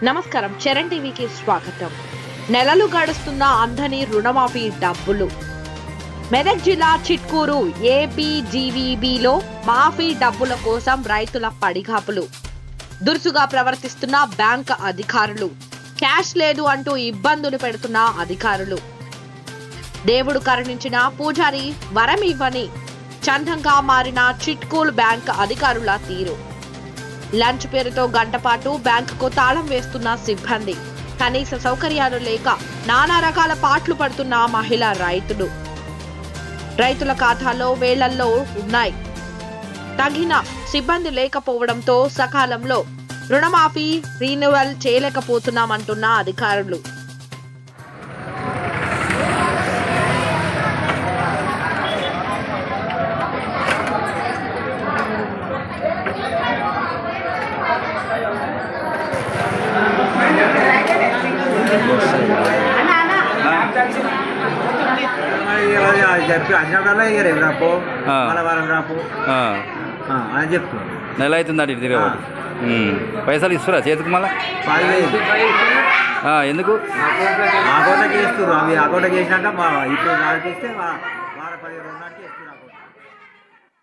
నమస్కారం, చరణ్ టీవీకి స్వాగతం. నెలలు గడుస్తున్న అందని రుణమాఫీ డబ్బులు. మెదక్ జిల్లా చిట్కూరు ఏపీజీవీబీలో మాఫీ డబ్బుల కోసం రైతుల పడిగాపులు. దురుసుగా ప్రవర్తిస్తున్న బ్యాంక్ అధికారులు. క్యాష్ లేదు అంటూ ఇబ్బందులు పెడుతున్న అధికారులు. దేవుడు కరుణించిన పూజారి వరం ఇవ్వని చందంగా మారిన చిట్కూరు బ్యాంక్ అధికారుల తీరు. లంచ్ పేరుతో గంట పాటు బ్యాంకుకు తాళం వేస్తున్న సిబ్బంది. కనీస సౌకర్యాలు లేక నానా రకాల పాట్లు పడుతున్న మహిళా రైతులు. రైతుల ఖాతాలో వేళ్లల్లో ఉన్నాయి. తగిన సిబ్బంది లేకపోవడంతో సకాలంలో రుణమాఫీ రీన్యువల్ చేయలేకపోతున్నామంటున్న అధికారులు. చెప్పి అన్నప్పుడల్లా ఇక రేపు రాపో మళ్ళీ వారం రాపో అని చెప్తున్నాను. నెల అవుతుంది అటు తిరగబడి పైసలు ఇస్తురా చేతికి మళ్ళీ 10,000 ఎందుకు అకౌంట్లోకి వేస్తున్నారు. అవి అకౌంట్లోకి వేసినాక ఇప్పుడు వాళ్ళకి ఇస్తే 15 రోజులకి ఇస్తున్నారు.